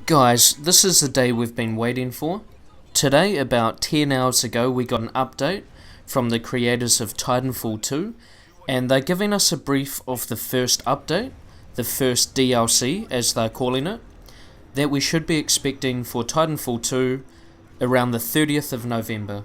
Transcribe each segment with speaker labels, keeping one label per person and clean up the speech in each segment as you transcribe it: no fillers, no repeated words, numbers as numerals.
Speaker 1: Guys, this is the day we've been waiting for. Today, about 10 hours ago, we got an update from the creators of Titanfall 2, and they're giving us a brief of the first update, the first DLC as they're calling it, that we should be expecting for Titanfall 2 around the 30th of November.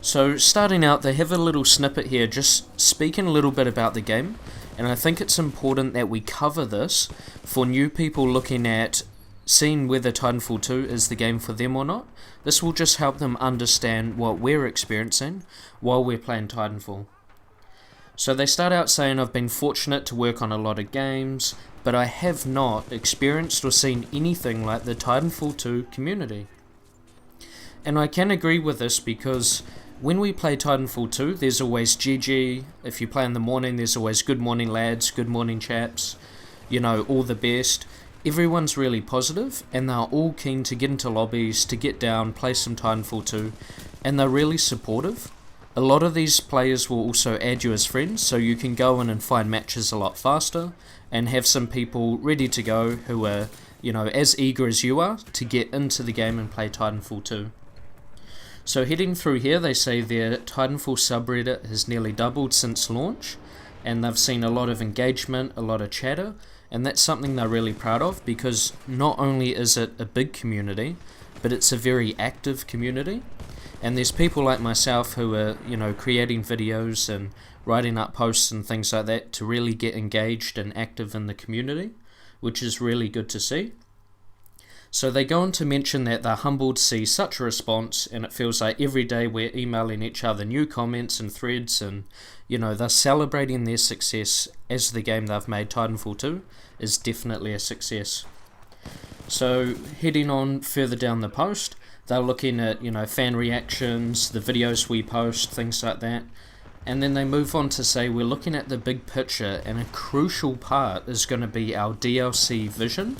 Speaker 1: So starting out, they have a little snippet here just speaking a little bit about the game, and I think it's important that we cover this for new people looking at seeing whether Titanfall 2 is the game for them or not. This will just help them understand what we're experiencing while we're playing Titanfall. So they start out saying, I've been fortunate to work on a lot of games, but I have not experienced or seen anything like the Titanfall 2 community. And I can agree with this because when we play Titanfall 2, there's always GG. If you play in the morning, there's always good morning lads, good morning chaps, you know, all the best. Everyone's really positive, and they're all keen to get into lobbies, to get down, play some Titanfall 2, and they're really supportive. A lot of these players will also add you as friends, so you can go in and find matches a lot faster, and have some people ready to go who are, you know, as eager as you are to get into the game and play Titanfall 2. So heading through here, they say their Titanfall subreddit has nearly doubled since launch, and they've seen a lot of engagement, a lot of chatter, and that's something they're really proud of because not only is it a big community, but it's a very active community. And there's people like myself who are, you know, creating videos and writing up posts and things like that to really get engaged and active in the community, which is really good to see. So they go on to mention that they're humbled to see such a response, and it feels like every day we're emailing each other new comments and threads, and you know, they're celebrating their success as the game they've made, Titanfall 2, is definitely a success. So heading on further down the post, they're looking at, you know, fan reactions, the videos we post, things like that. And then they move on to say we're looking at the big picture, and a crucial part is going to be our DLC vision.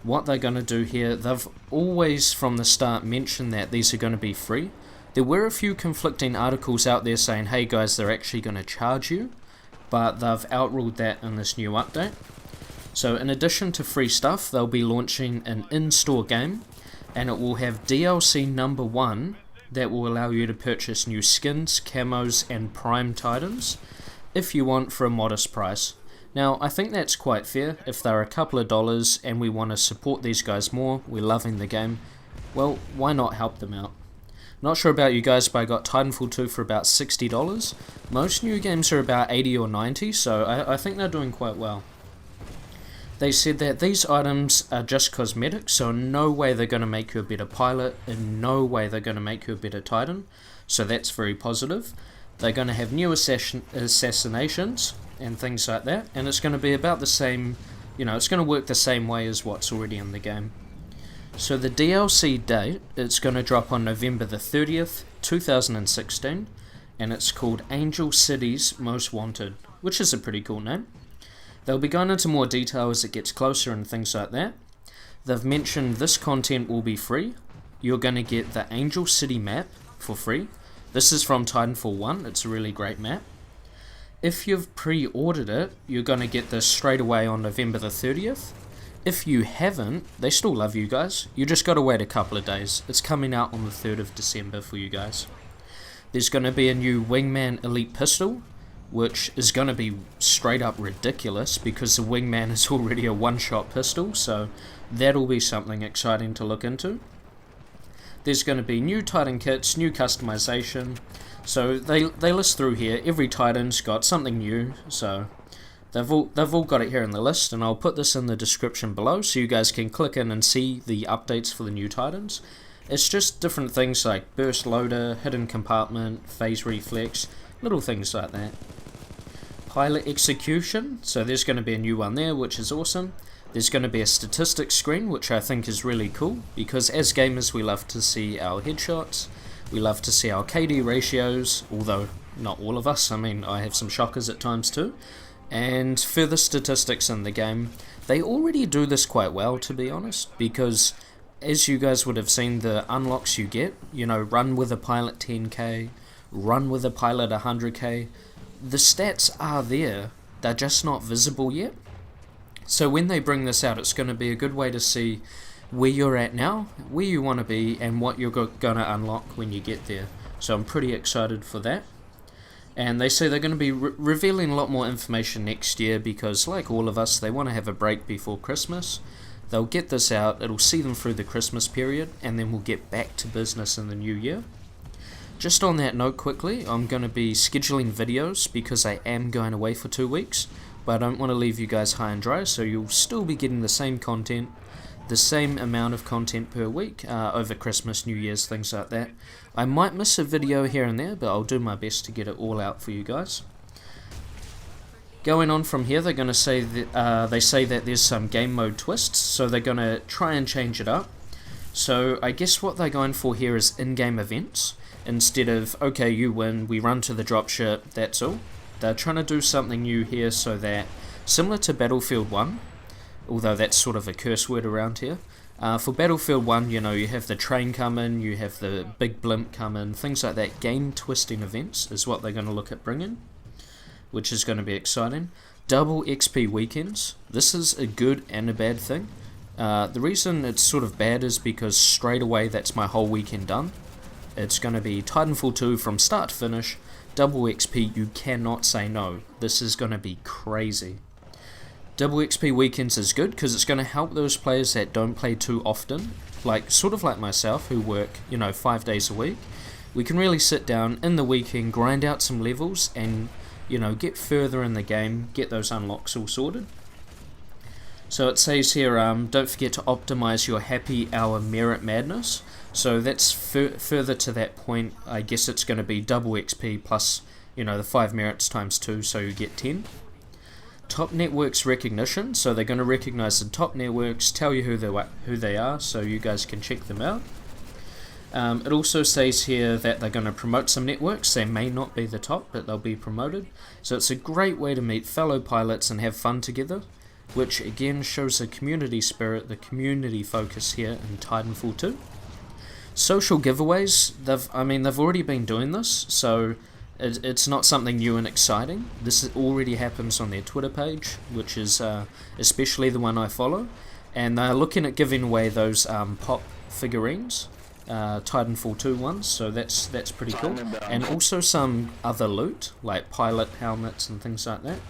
Speaker 1: What they're going to do here, they've always from the start mentioned that these are going to be free. There were a few conflicting articles out there saying, hey guys, they're actually going to charge you, but they've outruled that in this new update. So in addition to free stuff, they'll be launching an in-store game, and it will have DLC number 1 that will allow you to purchase new skins, camos and prime titans if you want for a modest price. Now, I think that's quite fair. If they're a couple of dollars and we want to support these guys more, we're loving the game, well, why not help them out? Not sure about you guys, but I got Titanfall 2 for about $60. Most new games are about $80 or $90, so I think they're doing quite well. They said that these items are just cosmetic, so in no way they're going to make you a better pilot, in no way they're going to make you a better Titan, so that's very positive. They're going to have new assassinations and things like that, and it's going to be about the same, you know, it's going to work the same way as what's already in the game. So the DLC date, it's going to drop on November the 30th, 2016, and it's called Angel City's Most Wanted, which is a pretty cool name. They'll be going into more detail as it gets closer and things like that. They've mentioned this content will be free. You're going to get the Angel City map for free. This is from Titanfall 1, it's a really great map. If you've pre-ordered it, you're going to get this straight away on November the 30th. If you haven't, they still love you guys. You just got to wait a couple of days. It's coming out on the 3rd of December for you guys. There's going to be a new Wingman Elite pistol, which is going to be straight up ridiculous because the Wingman is already a one-shot pistol, so that'll be something exciting to look into. There's going to be new Titan kits, new customization. So they list through here, every Titan's got something new, so they've all got it here in the list, and I'll put this in the description below so you guys can click in and see the updates for the new Titans. It's just different things like burst loader, hidden compartment, phase reflex, little things like that. Pilot execution, so there's going to be a new one there, which is awesome. There's going to be a statistics screen, which I think is really cool, because as gamers we love to see our headshots, we love to see our KD ratios, although not all of us, I mean I have some shockers at times too, and further statistics in the game. They already do this quite well, to be honest, because as you guys would have seen, the unlocks you get, you know, run with a pilot 10k, run with a pilot 100k, the stats are there, they're just not visible yet. So when they bring this out, it's going to be a good way to see where you're at now, where you want to be, and what you're going to unlock when you get there. So I'm pretty excited for that. And they say they're going to be revealing a lot more information next year because, like all of us, they want to have a break before Christmas. They'll get this out, it'll see them through the Christmas period, and then we'll get back to business in the new year. Just on that note quickly, I'm going to be scheduling videos because I am going away for 2 weeks, but I don't want to leave you guys high and dry, so you'll still be getting the same content, the same amount of content per week over Christmas, New Year's, things like that. I might miss a video here and there, but I'll do my best to get it all out for you guys. Going on from here, they're going to say that they say that there's some game mode twists, so they're going to try and change it up. So I guess what they're going for here is in-game events instead of, okay, you win, we run to the dropship, that's all. They're trying to do something new here so that, similar to Battlefield 1, although that's sort of a curse word around here, for Battlefield 1, you know, you have the train come in, you have the big blimp come in, things like that. Game twisting events is what they're going to look at bringing, which is going to be exciting. Double XP weekends. This is a good and a bad thing. The reason it's sort of bad is because straight away that's my whole weekend done. It's going to be Titanfall 2 from start to finish. Double XP, you cannot say no. This is going to be crazy. Double XP weekends is good because it's going to help those players that don't play too often, sort of like myself who work, 5 days a week. We can really sit down in the weekend, grind out some levels and, get further in the game, get those unlocks all sorted. So it says here, don't forget to optimize your happy hour merit madness. So that's further to that point. I guess it's going to be double XP plus, the 5 merits times 2, so you get 10. Top networks recognition, so they're going to recognize the top networks, tell you who they are, so you guys can check them out. It also says here that they're going to promote some networks. They may not be the top, but they'll be promoted. So it's a great way to meet fellow pilots and have fun together, which again shows the community spirit, the community focus here in Titanfall 2. Social giveaways, they've already been doing this, so it's not something new and exciting. This already happens on their Twitter page, which is especially the one I follow, and they're looking at giving away those pop figurines, Titanfall 2 ones, so that's pretty cool, and also some other loot, like pilot helmets and things like that.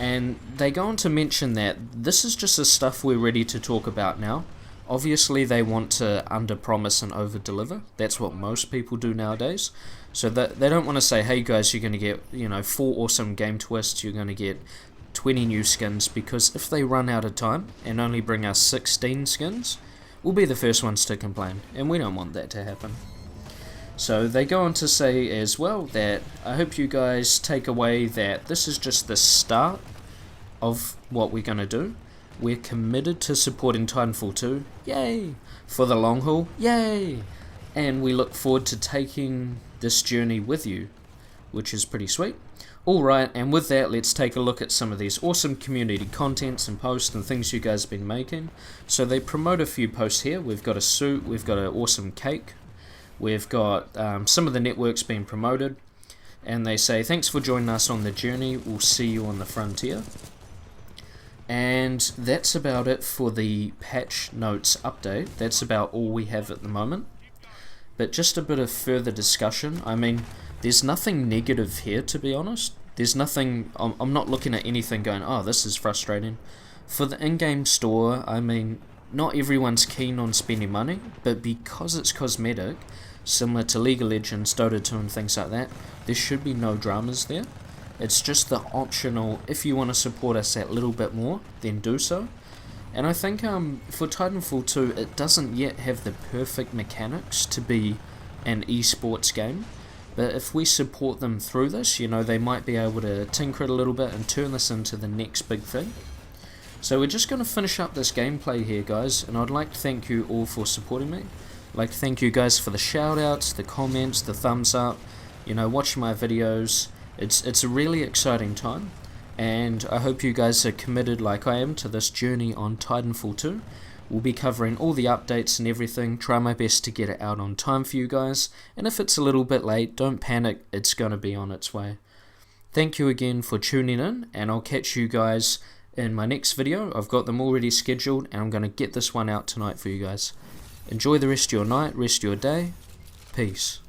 Speaker 1: And they go on to mention that this is just the stuff we're ready to talk about now. Obviously they want to under-promise and over-deliver. That's what most people do nowadays. So that they don't want to say, hey guys, you're going to get 4 awesome game twists, you're going to get 20 new skins, because if they run out of time and only bring us 16 skins, we'll be the first ones to complain, and we don't want that to happen. So they go on to say as well that I hope you guys take away that this is just the start of what we're going to do. We're committed to supporting Titanfall 2, yay! For the long haul, yay! And we look forward to taking this journey with you, which is pretty sweet. Alright, and with that, let's take a look at some of these awesome community contents and posts and things you guys have been making. So they promote a few posts here. We've got a suit, we've got an awesome cake, we've got some of the networks being promoted, and they say, thanks for joining us on the journey, we'll see you on the frontier. And that's about it for the patch notes update. That's about all we have at the moment. But just a bit of further discussion. There's nothing negative here, to be honest. There's nothing, I'm not looking at anything going, oh, this is frustrating. For the in-game store, not everyone's keen on spending money, but because it's cosmetic, similar to League of Legends, Dota 2 and things like that, there should be no dramas there. It's just the optional, if you want to support us that little bit more, then do so. And I think for Titanfall 2, it doesn't yet have the perfect mechanics to be an esports game. But if we support them through this, they might be able to tinker it a little bit and turn this into the next big thing. So we're just going to finish up this gameplay here, guys, and I'd like to thank you all for supporting me. I'd like to thank you guys for the shout-outs, the comments, the thumbs up, watching my videos. It's a really exciting time, and I hope you guys are committed like I am to this journey on Titanfall 2. We'll be covering all the updates and everything, try my best to get it out on time for you guys, and if it's a little bit late, don't panic, it's going to be on its way. Thank you again for tuning in, and I'll catch you guys in my next video. I've got them already scheduled, and I'm going to get this one out tonight for you guys. Enjoy the rest of your night, rest of your day. Peace.